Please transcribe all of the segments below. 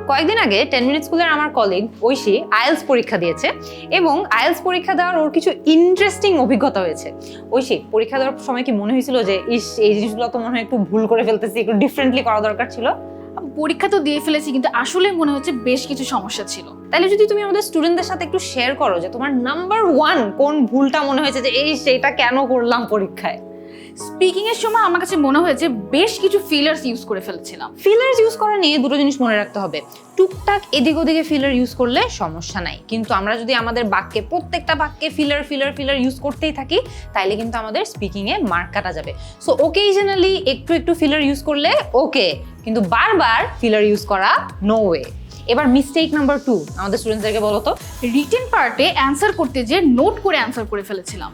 কয়েকদিন আগে 10 মিনিট স্কুলের আমার কলিগ ঐশী আইএলটিএস পরীক্ষা দিয়েছে এবং আইএলটিএস পরীক্ষা দেওয়ার ওর কিছু ইন্টারেস্টিং অভিজ্ঞতা হয়েছে। ঐশী, পরীক্ষা দেওয়ার সময় কি মনে হয়েছিল যে এই জিনিসগুলো তো মনে হয় একটু ভুল করে ফেলতেছি, একটু ডিফারেন্টলি করা দরকার ছিল? পরীক্ষা তো দিয়ে ফেলেছি, কিন্তু আসলে মনে হচ্ছে বেশ কিছু সমস্যা ছিল। তাহলে যদি তুমি আমাদের স্টুডেন্টদের সাথে একটু শেয়ার করো যে তোমার নাম্বার 1 কোন ভুলটা মনে হয়েছে যে সেটা কেন করলাম পরীক্ষায়? স্পিকিং এর সময় আমার কাছে মনে হয়েছে বেশ কিছু ফিলার্স ইউজ করে ফেলছিলাম। ফিলার্স ইউজ করা নিয়ে দুটো জিনিস মনে রাখতে হবে। টুকটাক এদিক ওদিকে ফিলার ইউজ করলে সমস্যা নাই, কিন্তু আমরা যদি আমাদের বাক্যে প্রত্যেকটা বাক্যে ফিলার ইউজ করতেই থাকি তাইলে কিন্তু আমাদের স্পিকিং এ মার্ক কাটা যাবে। সো ওকেশনালি একটু ফিলার ইউজ করলে ওকে, কিন্তু বারবার ফিলার ইউজ করা নো ওয়ে। এবার মিস্টেক নাম্বার 2 আমাদের স্টুডেন্টদেরকে বলো তো। রিটেন পার্টে অ্যান্সার করতে যে নোট করে অ্যান্সার করে ফেলেছিলাম।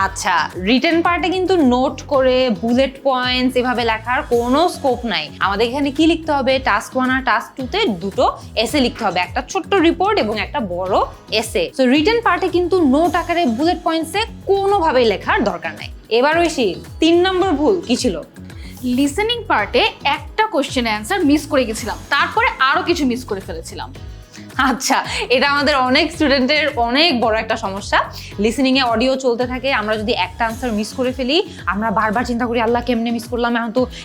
আচ্ছা, রিটেন পার্টে কিন্তু নোট করে বুলেট পয়েন্টস এভাবে লেখার কোনো স্কোপ নাই। আমাদের এখানে কি লিখতে হবে? টাস্ক 1 আর টাস্ক 2 তে দুটো এসে লিখতে হবে, একটা ছোট্ট রিপোর্ট এবং একটা বড় এসে। সো রিটেন পার্টে কিন্তু নোট আকারে বুলেট পয়েন্টসে কোনোভাবেই লেখার দরকার নাই। এবার ঐশী, 3 নম্বর ভুল কি ছিল? লিসেনিং পার্টে একটা কোশ্চেনের অ্যান্সার মিস করে গেছিলাম, তারপরে আরো কিছু মিস করে ফেলেছিলাম। আচ্ছা, এটা আমাদের অনেক স্টুডেন্টের অনেক বড় একটা সমস্যা। লিসেনিং এ অডিও চলতে থাকে, আমরা যদি একটা আনসার মিস করে ফেলি আমরা বারবার চিন্তা করি আল্লাহ কেমনে মিস করলাম,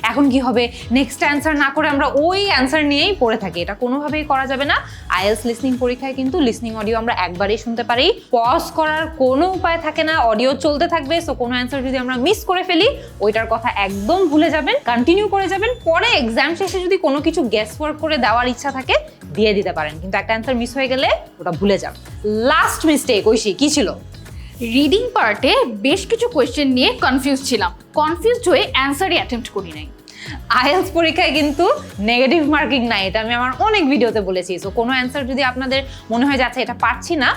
এখন কি হবে, নেক্সট অ্যান্সার না করে আমরা ওই অ্যান্সার নিয়েই পড়ে থাকি। এটা কোনোভাবেই করা যাবে না। আইএলটিএস লিসনিং পরীক্ষায় কিন্তু লিসনিং অডিও আমরা একবারই শুনতে পারি, পজ করার কোনো উপায় থাকে না, অডিও চলতে থাকবে। সো কোনো অ্যান্সার যদি আমরা মিস করে ফেলি ওইটার কথা একদম ভুলে যাবেন, কন্টিনিউ করে যাবেন। পরে এক্সাম শেষে যদি কোনো কিছু গেস ওয়ার্ক করে দেওয়ার ইচ্ছা থাকে দিয়ে দিতে পারেন, কিন্তু একটা অ্যান্সার মিস হয়ে গেলে ওটা ভুলে যান। লাস্ট মিস্টেক ঐশী, কি ছিল? রিডিং পার্টে বেশ কিছু কোয়েশ্চেন নিয়ে কনফিউজ ছিলাম, কনফিউজড হয়ে অ্যান্সারই অ্যাটেম্প্ট করি নাই। আইএলটিএস পরীক্ষায় কিন্তু নেগেটিভ মার্কিং নাই, এটা আমি আমার অনেক ভিডিওতে বলেছি। সো কোনো অ্যান্সার যদি আপনাদের মনে হয় যে আচ্ছা এটা পারছি না,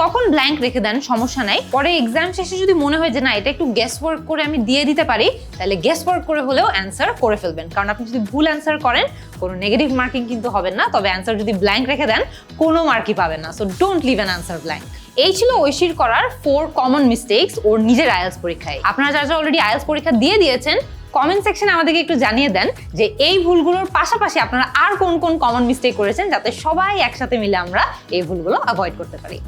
তখন ব্ল্যাঙ্ক রেখে দেন, সমস্যা নাই। পরে এক্সাম শেষে যদি মনে হয় যে না এটা একটু গেস ওয়ার্ক করে আমি দিয়ে দিতে পারি, তাহলে গেস ওয়ার্ক করে হলেও অ্যান্সার করে ফেলবেন। কারণ আপনি যদি ভুল অ্যান্সার করেন কোনো নেগেটিভ মার্কিং কিন্তু হবে না, তবে অ্যান্সার যদি ব্ল্যাঙ্ক রেখে দেন কোনো মার্কই পাবেন না। So don't leave an answer blank. এই ছিল ঐশীর করার 4 কমন মিস্টেকস ওর নিজের আইএলটিএস পরীক্ষায়। আপনারা যারা অলরেডি আইএলটিএস পরীক্ষা দিয়ে দিয়েছেন কমেন্ট সেকশনে আমাদেরকে একটু জানিয়ে দেন যে এই ভুলগুলোর পাশাপাশি আপনারা আর কোন কোন কমন মিস্টেক করেছেন, যাতে সবাই একসাথে মিলে আমরা এই ভুলগুলো অ্যাভয়েড করতে পারি।